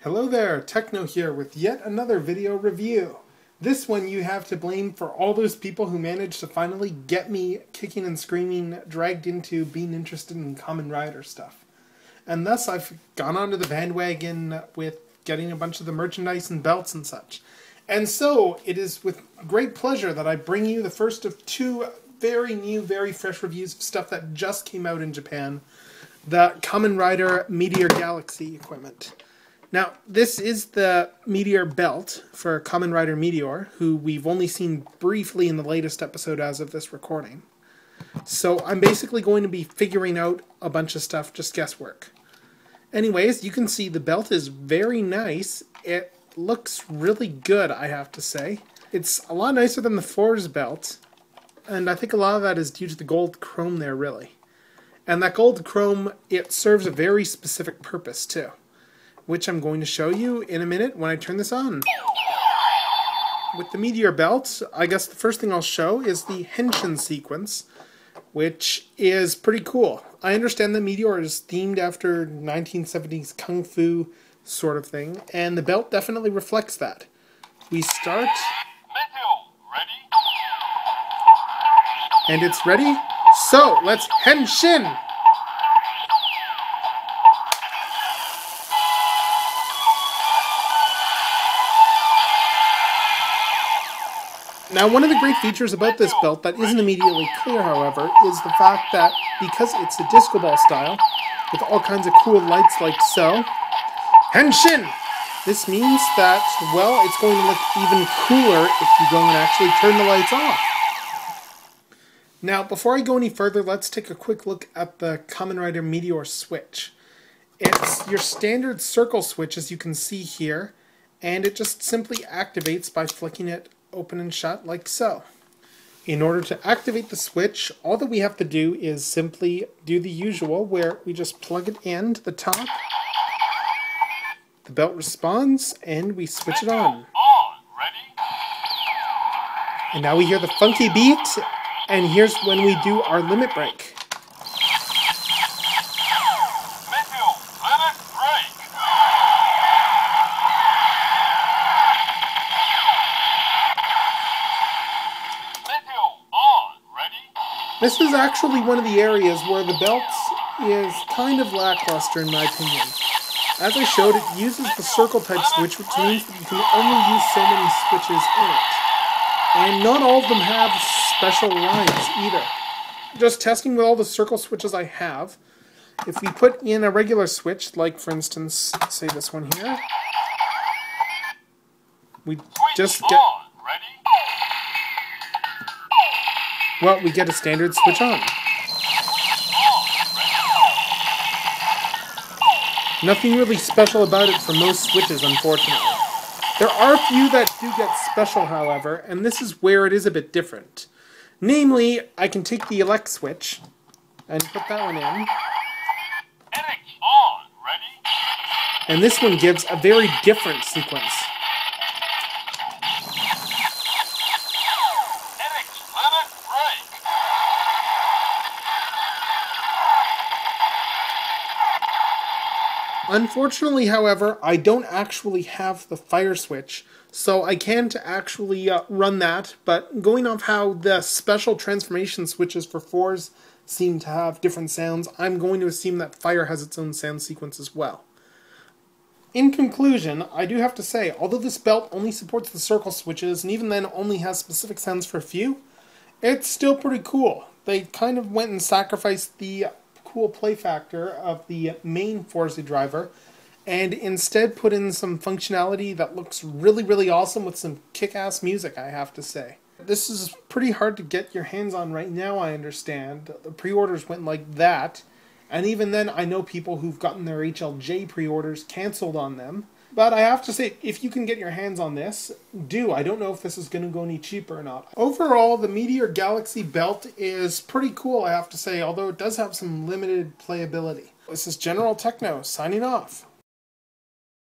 Hello there, Tekno here with yet another video review. This one you have to blame for all those people who managed to finally get me kicking and screaming, dragged into being interested in Kamen Rider stuff. And thus I've gone onto the bandwagon with getting a bunch of the merchandise and belts and such. And so it is with great pleasure that I bring you the first of two very new, very fresh reviews of stuff that just came out in Japan. The Kamen Rider Meteor Galaxy equipment. Now, this is the Meteor Belt for Kamen Rider Meteor, who we've only seen briefly in the latest episode as of this recording. So I'm basically going to be figuring out a bunch of stuff, just guesswork. Anyways, you can see the belt is very nice. It looks really good, I have to say. It's a lot nicer than the Fourze belt, and I think a lot of that is due to the gold chrome there, really. And that gold chrome, it serves a very specific purpose, too, which I'm going to show you in a minute when I turn this on. With the Meteor Belt, I guess the first thing I'll show is the Henshin sequence, which is pretty cool. I understand that Meteor is themed after 1970s Kung Fu sort of thing, and the belt definitely reflects that. We start, and it's ready, so let's Henshin! Now, one of the great features about this belt that isn't immediately clear, however, is the fact that because it's a disco ball style, with all kinds of cool lights like so, Henshin! This means that, well, it's going to look even cooler if you go and actually turn the lights off. Now, before I go any further, let's take a quick look at the Kamen Rider Meteor switch. It's your standard circle switch, as you can see here, and it just simply activates by flicking it open and shut like so. In order to activate the switch, all that we have to do is simply do the usual, where we just plug it in to the top, the belt responds, and we switch it on. And now we hear the funky beat, and here's when we do our limit break. This is actually one of the areas where the belt is kind of lackluster in my opinion. As I showed, it uses the circle type switch, which means that you can only use so many switches in it. And not all of them have special lines either. Just testing with all the circle switches I have, if we put in a regular switch, like for instance, say this one here, we just get... well, we get a standard switch on. Nothing really special about it for most switches, unfortunately. There are a few that do get special, however, and this is where it is a bit different. Namely, I can take the elect switch and put that one in. And this one gives a very different sequence. Unfortunately, however, I don't actually have the fire switch, so I can't actually run that, but going off how the special transformation switches for Fourze seem to have different sounds, I'm going to assume that fire has its own sound sequence as well. In conclusion, I do have to say, although this belt only supports the circle switches, and even then only has specific sounds for a few, it's still pretty cool. They kind of went and sacrificed the cool play factor of the main Fourze driver and instead put in some functionality that looks really, really awesome with some kick-ass music, I have to say. This is pretty hard to get your hands on right now, I understand. The pre-orders went like that, and even then I know people who've gotten their HLJ pre-orders canceled on them. But I have to say, if you can get your hands on this, do. I don't know if this is going to go any cheaper or not. Overall, the Meteor Galaxy belt is pretty cool, I have to say, although it does have some limited playability. This is General Tekno, signing off.